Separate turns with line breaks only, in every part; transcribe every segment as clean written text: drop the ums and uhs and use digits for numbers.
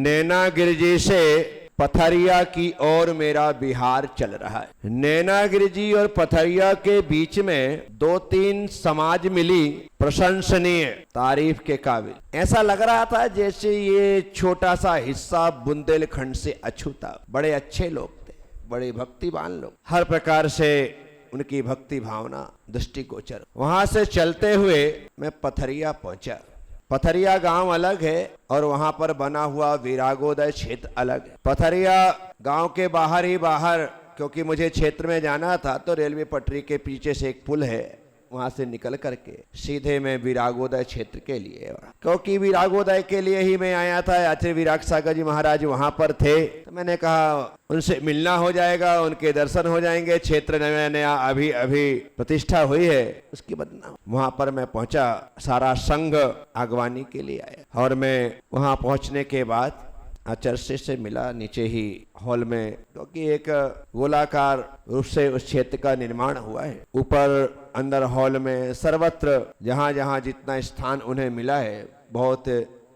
नैनागिरी जी से पथरिया की ओर मेरा विहार चल रहा है। नैनागिरी जी और पथरिया के बीच में 2-3 समाज मिली, प्रशंसनीय, तारीफ के काबिल। ऐसा लग रहा था जैसे ये छोटा सा हिस्सा बुंदेलखंड से अछूता। बड़े अच्छे लोग थे, बड़े भक्तिवान लोग, हर प्रकार से उनकी भक्ति भावना दृष्टिगोचर। वहां से चलते हुए मैं पथरिया पहुंचा। पथरिया गांव अलग है और वहां पर बना हुआ विरागोदय क्षेत्र अलग है। पथरिया गांव के बाहर ही बाहर, क्योंकि मुझे क्षेत्र में जाना था, तो रेलवे पटरी के पीछे से एक पुल है, वहां से निकल करके सीधे मैं विरागोदय क्षेत्र के लिए, क्योंकि विरागोदय के लिए ही मैं आया था। आचार्य विराग सागर जी महाराज वहां पर थे, तो मैंने कहा उनसे मिलना हो जाएगा, उनके दर्शन हो जाएंगे। क्षेत्र नया नया अभी अभी प्रतिष्ठा हुई है, उसकी बदनाम। वहां पर मैं पहुंचा, सारा संघ आगवानी के लिए आया और मैं वहां पहुंचने के बाद आचार्य से मिला नीचे ही हॉल में, क्योंकि एक गोलाकार रूप से उस क्षेत्र का निर्माण हुआ है। ऊपर अंदर हॉल में सर्वत्र जहां जहां जितना स्थान उन्हें मिला है, बहुत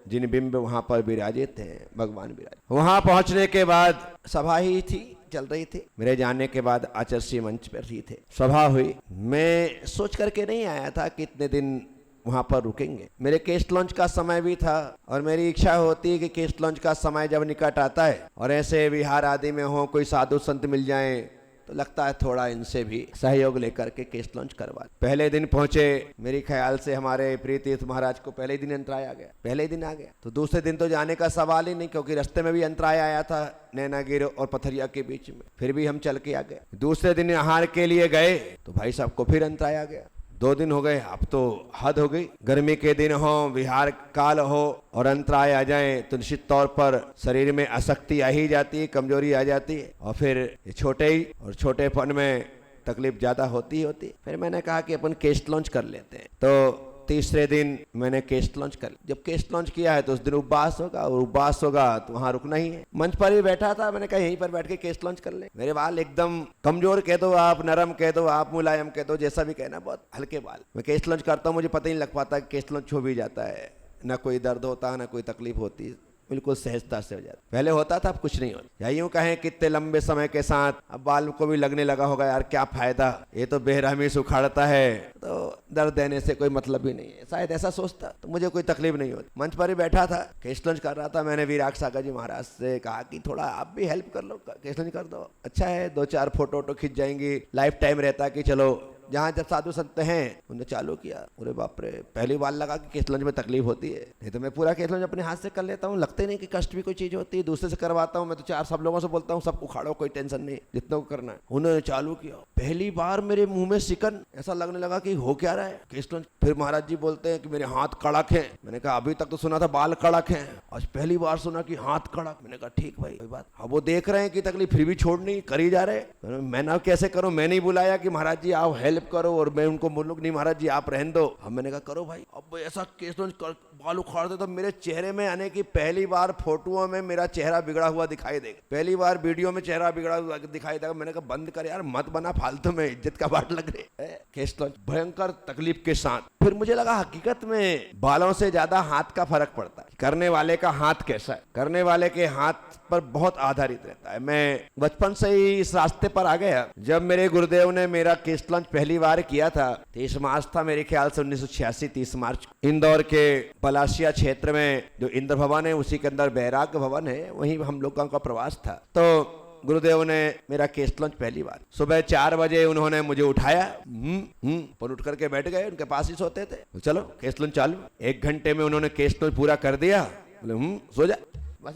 जिन बिंब वहां पर विराजित हैं, भगवान विराजित। वहां पहुंचने के बाद सभा ही थी, चल रही थी। मेरे जाने के बाद आचार्य मंच पर ही थे, सभा हुई। मैं सोच करके नहीं आया था कि इतने दिन वहां पर रुकेंगे। मेरे केस लॉन्च का समय भी था और मेरी इच्छा होती है कि केस लॉन्च का समय जब निकट आता है और ऐसे विहार आदि में हो, कोई साधु संत मिल जाएं, तो लगता है थोड़ा इनसे भी सहयोग लेकर के केस लॉन्च करवा। पहले दिन पहुंचे, मेरे ख्याल से हमारे प्रिय तीर्थ महाराज को पहले दिन अंतराय आ गया, पहले दिन आ गया, तो दूसरे दिन तो जाने का सवाल ही नहीं, क्योंकि रास्ते में भी अंतराय आया था नैनागिरी और पथरिया के बीच में, फिर भी हम चल के आ गए। दूसरे दिन आहार के लिए गए तो भाई साहब को फिर अंतराय आ गया। 2 दिन हो गए, अब तो हद हो गई। गर्मी के दिन हो, विहार काल हो और अंतराय आ जाए तो निश्चित तौर पर शरीर में आसक्ति आ ही जाती है, कमजोरी आ जाती है और फिर छोटे ही और छोटेपन में तकलीफ ज्यादा होती होती। फिर मैंने कहा कि अपन केस लॉन्च कर लेते हैं। तो तीसरे दिन मैंने केस लॉन्च कर, जब केस लॉन्च किया है तो उस दिन उपवास होगा और उपवास होगा तो वहां रुकना ही है। मंच पर ही बैठा था, मैंने कहा यहीं पर बैठ के केस लॉन्च कर ले। मेरे बाल एकदम कमजोर कह दो आप, नरम कह दो आप, मुलायम कह दो, जैसा भी कहना, बहुत हल्के बाल। मैं केस लॉन्च करता हूँ, मुझे पता ही नहीं लग पाता कि केस लॉन्च हो भी जाता है, ना कोई दर्द होता है ना कोई तकलीफ होती है, बिल्कुल सहजता से हो जाता। पहले होता था, अब कुछ नहीं होता। या यूं कहें कितने लंबे समय के साथ अब बाल को भी लगने लगा होगा, यार क्या फायदा, ये तो बेरहमी से उखाड़ता है, तो दर्द देने से कोई मतलब ही नहीं है, शायद ऐसा सोचता, तो मुझे कोई तकलीफ नहीं होती। मंच पर ही बैठा था, केस लॉन्च कर रहा था। मैंने विराग सागर जी महाराज से कहा कि थोड़ा आप भी हेल्प कर लो, केस लॉन्च कर दो, अच्छा है, 2-4 फोटो खिंच जाएंगी, लाइफ टाइम रहता कि चलो जहाँ जब साधु संत हैं। उन्होंने चालू किया, अरे बाप रे, पहली बार लगा कि केस लॉन्च में तकलीफ होती है, नहीं तो मैं पूरा केस लॉन्च अपने हाथ से कर लेता हूँ, लगता ही नहीं कि कष्ट भी कोई चीज होती है। दूसरे से करवाता हूँ मैं तो 4 सब लोगों से बोलता हूँ सब उखाड़ो, कोई टेंशन नहीं, जितना को करना है। उन्होंने चालू किया, पहली बार मेरे मुंह में सिकन, ऐसा लगने लगा कि हो क्या रहा है केस लॉन्च। फिर महाराज जी बोलते हैं कि मेरे हाथ कड़क है। मैंने कहा अभी तक तो सुना था बाल कड़क है, आज पहली बार सुना कि हाथ कड़क। मैंने कहा ठीक भाई, कोई बात। अब वो देख रहे हैं कि तकलीफ फिर भी छोड़नी करी जा रहे। मैं ना कैसे करूं, मैं नहीं बुलाया कि महाराज जी आप हेल्प करो और मैं उनको बोलूं नहीं महाराज जी आप रहने दो। अब मैंने कहा करो भाई। अब ऐसा केस लॉन्च कर, बाल उखाड़ दे तो मेरे चेहरे में आने की पहली बार फोटोओं में मेरा चेहरा बिगड़ा हुआ दिखाई देगा, पहली बार वीडियो में चेहरा बिगड़ा हुआ दिखाई देगा। मैंने कहा बंद कर यार, मत बना फालतू में, इज्जत का बाट लग रहे। केस लॉन्च भयंकर तकलीफ के साथ। फिर मुझे लगा हकीकत में बालों से ज्यादा हाथ का फर्क पड़ता है, करने वाले का हाथ कैसा है, करने वाले के हाथ पर बहुत आधारित रहता है। मैं बचपन से ही इस रास्ते पर आ गया। जब मेरे गुरुदेव ने मेरा केस लॉन्च पहली बार किया था, 30 मार्च था मेरे ख्याल से 1986, 30 मार्च, इंदौर के पलाशिया क्षेत्र में जो इंद्र भवन है उसी के अंदर बैराग भवन है, वहीं हम लोगों का प्रवास था। तो गुरुदेव ने मेरा केस लॉन्च पहली बार सुबह 4 बजे उन्होंने मुझे उठाया, पर उठ करके बैठ गए, उनके पास ही सोते थे। चलो केस लॉन्च चालू। 1 घंटे में उन्होंने केस लॉन्च पूरा कर दिया। बोले सो जा, बस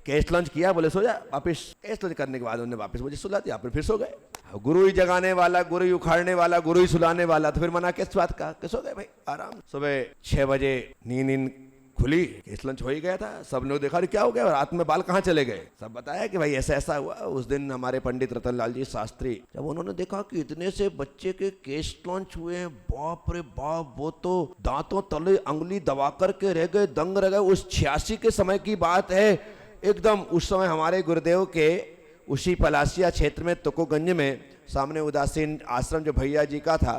केस लॉन्च किया, बोले सो जा। वापिस केस लॉन्च करने के बाद उन्होंने वापस मुझे सुला दिया, फिर सो गए। गुरु ही जगाने वाला, गुरु ही उखाड़ने वाला, गुरु ही सुलाने वाला, तो फिर मना किस बात का, सो गए भाई आराम। सुबह 6 बजे नींद खुली, केस लॉन्च हो ही गया था। सब लोग देखा क्या हो गया, रात में बाल कहाँ चले गए, सब बताया कि भाई ऐसा ऐसा हुआ। उस दिन हमारे पंडित रतनलाल जी शास्त्री, जब उन्होंने देखा कि इतने से बच्चे के केस लॉन्च हुए हैं, बाप रे बाप, वो तो दांतों तले अंगुली दबा करके रह गए, दंग रह गए। उस 86 के समय की बात है एकदम। उस समय हमारे गुरुदेव के उसी पलाशिया क्षेत्र में तुकोगंज में सामने उदासीन आश्रम जो भैया जी का था,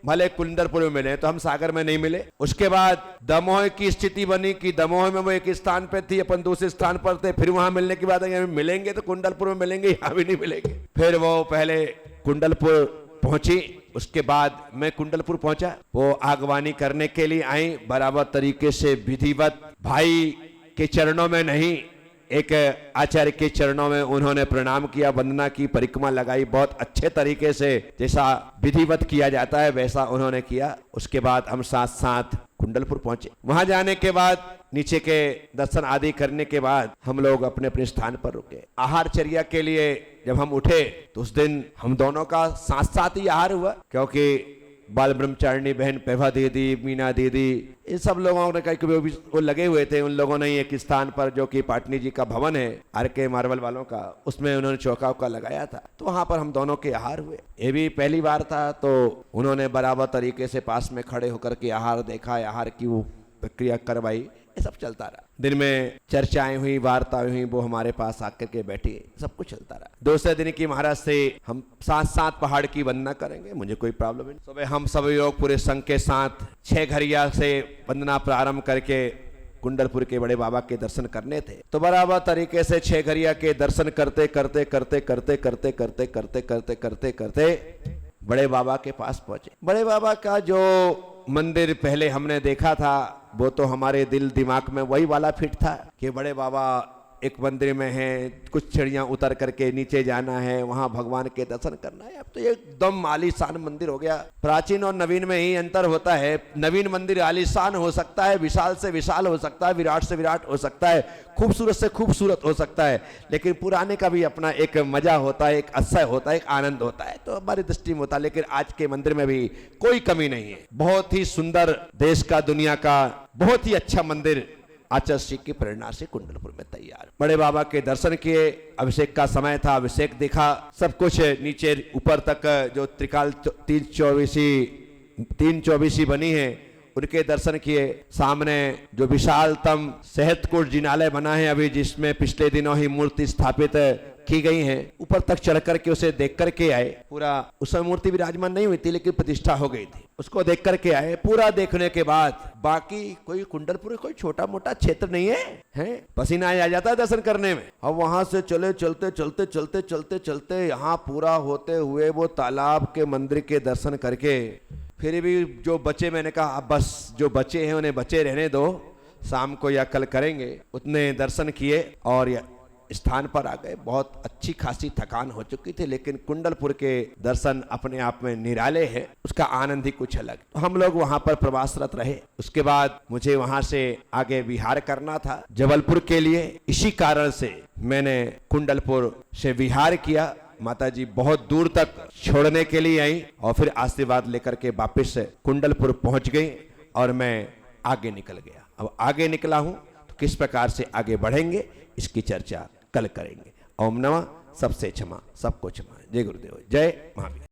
भले कुंडलपुर में मिले तो हम सागर में नहीं मिले। उसके बाद दमोह की स्थिति बनी कि दमोह में वो एक स्थान पे थी, अपन दूसरे स्थान पर थे, फिर वहां मिलने की बात है, मिलेंगे तो कुंडलपुर में मिलेंगे, यहां भी नहीं मिलेंगे। फिर वो पहले कुंडलपुर पहुंची, उसके बाद मैं कुंडलपुर पहुंचा, वो आगवानी करने के लिए आई, बराबर तरीके से विधिवत भाई के चरणों में नहीं, एक आचार्य के चरणों में उन्होंने प्रणाम किया, वंदना की, परिक्रमा लगाई, बहुत अच्छे तरीके से जैसा विधिवत किया जाता है वैसा उन्होंने किया। उसके बाद हम साथ साथ कुंडलपुर पहुंचे। वहां जाने के बाद नीचे के दर्शन आदि करने के बाद हम लोग अपने अपने स्थान पर रुके। आहारचर्या के लिए जब हम उठे तो उस दिन हम दोनों का साथ साथ ही आहार हुआ, क्योंकि बाल ब्रह्मचारिणी बहन पेभा दीदी, मीना दीदी, इन सब लोगों ने कहीं वो लगे हुए थे। उन लोगों ने एक स्थान पर जो कि पाटनी जी का भवन है RK मार्बल वालों का, उसमें उन्होंने चौका उका लगाया था, तो वहां पर हम दोनों के आहार हुए। ये भी पहली बार था, तो उन्होंने बराबर तरीके से पास में खड़े होकर के आहार देखा, आहार की वो प्रक्रिया करवाई, ये सब चलता रहा। दिन में चर्चाएं हुई, वार्ता हुई, वो हमारे पास आकर के बैठी, सब कुछ चलता रहा। दूसरे दिन की महाराज से हम साथ साथ पहाड़ की वंदना करेंगे, मुझे कोई प्रॉब्लम नहीं। सुबह हम सब लोग पूरे संघ के साथ 6 घरिया से वंदना प्रारंभ करके कुंडलपुर के बड़े बाबा के दर्शन करने थे, तो बराबर तरीके से 6 घरिया के दर्शन करते करते करते करते करते करते करते करते करते करते बड़े बाबा के पास पहुंचे। बड़े बाबा का जो मंदिर पहले हमने देखा था वो तो हमारे दिल दिमाग में वही वाला फिट था कि बड़े बाबा एक मंदिर में है, कुछ सीढ़ियां उतर करके नीचे जाना है, वहां भगवान के दर्शन करना है। अब तो एकदम आलीशान मंदिर हो गया। प्राचीन और नवीन में ही अंतर होता है। नवीन मंदिर आलीशान हो सकता है, विशाल से विशाल हो सकता है, विराट से विराट हो सकता है, खूबसूरत से खूबसूरत हो सकता है, लेकिन पुराने का भी अपना एक मजा होता है, एक अतिशय होता है, एक आनंद होता है, तो हमारी दृष्टि में होता है। लेकिन आज के मंदिर में भी कोई कमी नहीं है। बहुत ही सुंदर, देश का, दुनिया का बहुत ही अच्छा मंदिर आचार्य श्री की प्रेरणा से कुंडलपुर में तैयार। बड़े बाबा के दर्शन किए, अभिषेक का समय था, अभिषेक देखा, सब कुछ नीचे ऊपर तक जो त्रिकाल 3 चौबीसी बनी है उनके दर्शन किए। सामने जो विशालतम सहतकुट जिनालय बना है अभी, जिसमें पिछले दिनों ही मूर्ति स्थापित की गई है, ऊपर तक चढ़ करके उसे देख करके आए। पूरा उस समय मूर्ति विराजमान नहीं हुई थी, लेकिन प्रतिष्ठा हो गई थी, उसको देख करके आए। पूरा देखने के बाद बाकी कोई कुंडलपुर कोई छोटा मोटा क्षेत्र नहीं है, पसीना आ जाता है दर्शन करने में। अब वहां से चले चलते चलते चलते चलते चलते यहाँ पूरा होते हुए वो तालाब के मंदिर के दर्शन करके, फिर भी जो बचे, मैंने कहा अब बस जो बचे हैं उन्हें बचे रहने दो, शाम को या कल करेंगे। उतने दर्शन किए और स्थान पर आ गए। बहुत अच्छी खासी थकान हो चुकी थी, लेकिन कुंडलपुर के दर्शन अपने आप में निराले हैं, उसका आनंद ही कुछ अलग। तो हम लोग वहां पर प्रवासरत रहे। उसके बाद मुझे वहां से आगे विहार करना था जबलपुर के लिए, इसी कारण से मैंने कुंडलपुर से विहार किया। माताजी बहुत दूर तक छोड़ने के लिए आई और फिर आशीर्वाद लेकर के वापस कुंडलपुर पहुंच गई और मैं आगे निकल गया। अब आगे निकला हूं तो किस प्रकार से आगे बढ़ेंगे इसकी चर्चा कल करेंगे। ओम नमः, सबसे क्षमा, सबको क्षमा। जय गुरुदेव, जय महावीर।